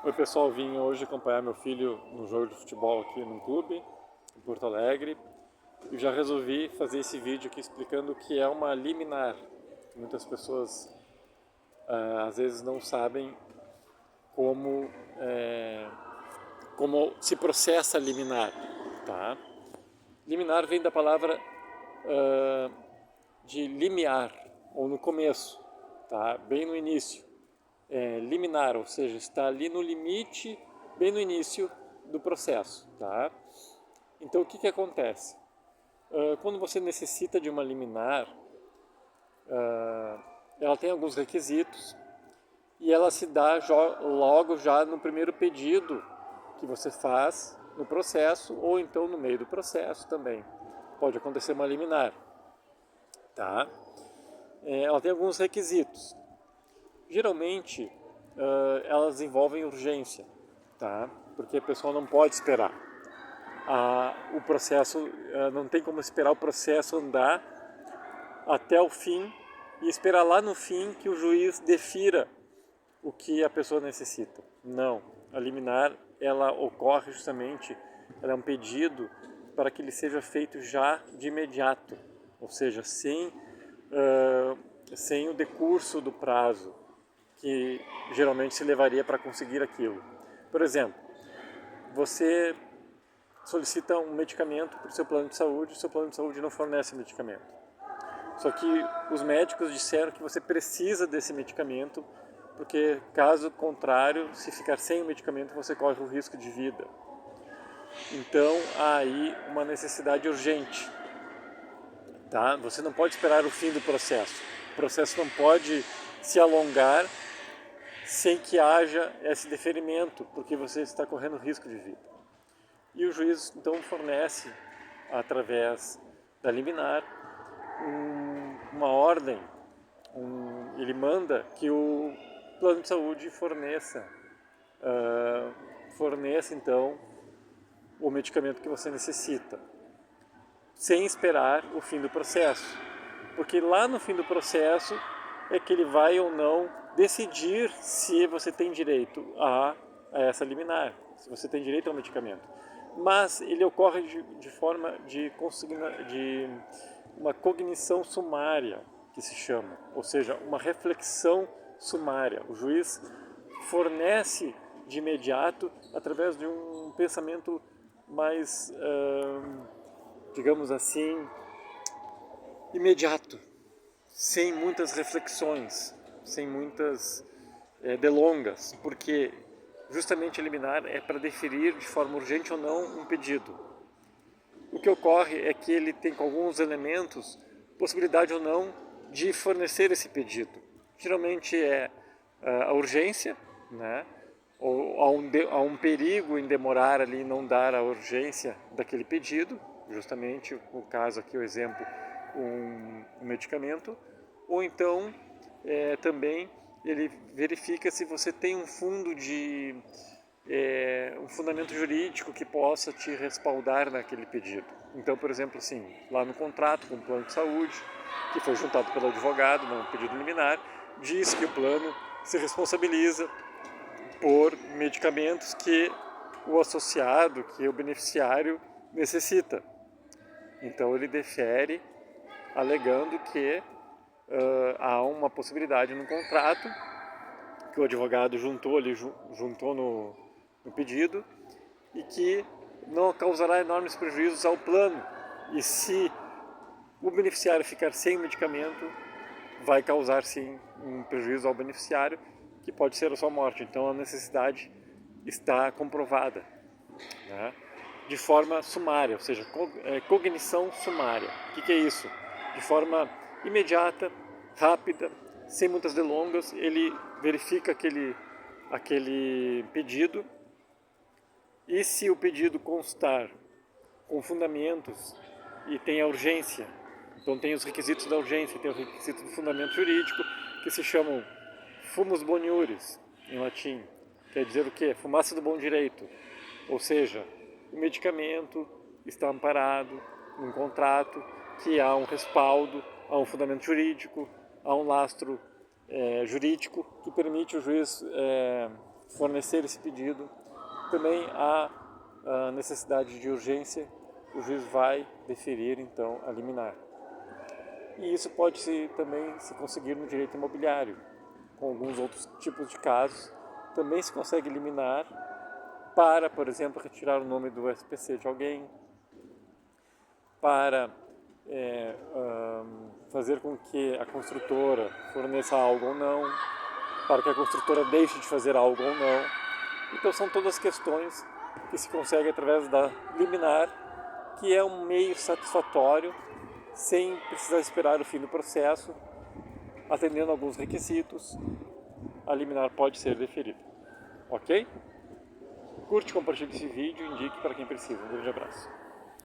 Oi pessoal, vim hoje acompanhar meu filho no jogo de futebol aqui no clube, em Porto Alegre. E já resolvi fazer esse vídeo aqui explicando o que é uma liminar. Muitas pessoas às vezes não sabem como, como se processa a liminar. Tá? Liminar vem da palavra de limiar, ou no começo, tá? Bem no início. Liminar, ou seja, está ali no limite, bem no início do processo, tá? Então, o que acontece? Quando você necessita de uma liminar, ela tem alguns requisitos e ela se dá logo já no primeiro pedido que você faz no processo ou então no meio do processo também. Pode acontecer uma liminar, tá? Ela tem alguns requisitos. Geralmente, elas envolvem urgência, tá? Porque a pessoa não pode esperar. O processo, não tem como esperar o processo andar até o fim e esperar lá no fim que o juiz defira o que a pessoa necessita. Não. A liminar, ela ocorre justamente, ela é um pedido para que ele seja feito já de imediato, ou seja, sem o decurso do prazo que geralmente se levaria para conseguir aquilo. Por exemplo, você solicita um medicamento para o seu plano de saúde, o seu plano de saúde não fornece medicamento. Só que os médicos disseram que você precisa desse medicamento, porque caso contrário, se ficar sem o medicamento, você corre o risco de vida. Então, há aí uma necessidade urgente. Tá? Você não pode esperar o fim do processo. O processo não pode se alongar sem que haja esse deferimento, porque você está correndo risco de vida. E o juiz então fornece, através da liminar, uma ordem, ele manda que o plano de saúde forneça então o medicamento que você necessita, sem esperar o fim do processo, porque lá no fim do processo é que ele vai ou não decidir se você tem direito a essa liminar, se você tem direito ao medicamento. Mas ele ocorre de forma de uma cognição sumária, que se chama, ou seja, uma reflexão sumária. O juiz fornece de imediato através de um pensamento mais, digamos assim, imediato, sem muitas reflexões, sem muitas delongas, porque justamente a liminar é para deferir de forma urgente ou não um pedido. O que ocorre é que ele tem com alguns elementos possibilidade ou não de fornecer esse pedido. Geralmente é a urgência, né? Ou há um perigo em demorar ali e não dar a urgência daquele pedido, justamente o caso aqui, o exemplo, um medicamento, ou então também ele verifica se você tem um fundo um fundamento jurídico que possa te respaldar naquele pedido. Então, por exemplo, assim, lá no contrato com o plano de saúde, que foi juntado pelo advogado, num pedido liminar, diz que o plano se responsabiliza por medicamentos que o associado, que o beneficiário necessita. Então ele defere alegando que há uma possibilidade no contrato que o advogado juntou no pedido e que não causará enormes prejuízos ao plano. E se o beneficiário ficar sem o medicamento, vai causar sim um prejuízo ao beneficiário, que pode ser a sua morte. Então a necessidade está comprovada, né? De forma sumária, ou seja, cognição sumária. O que é isso? De forma imediata, rápida, sem muitas delongas, ele verifica aquele pedido e se o pedido constar com fundamentos e tem a urgência, então tem os requisitos da urgência, tem os requisitos do fundamento jurídico, que se chamam fumus boniuris, em latim. Quer dizer o quê? Fumaça do bom direito. Ou seja, o medicamento está amparado num contrato que há um respaldo, há um fundamento jurídico, há um lastro jurídico que permite o juiz fornecer esse pedido. Também há a necessidade de urgência, o juiz vai deferir então a liminar. E isso pode também se conseguir no direito imobiliário, com alguns outros tipos de casos. Também se consegue liminar para, por exemplo, retirar o nome do SPC de alguém, para fazer com que a construtora forneça algo ou não, para que a construtora deixe de fazer algo ou não. Então são todas questões que se consegue através da liminar, que é um meio satisfatório, sem precisar esperar o fim do processo, atendendo alguns requisitos, a liminar pode ser deferida. Ok? Curte, compartilhe esse vídeo e indique para quem precisa. Um grande abraço.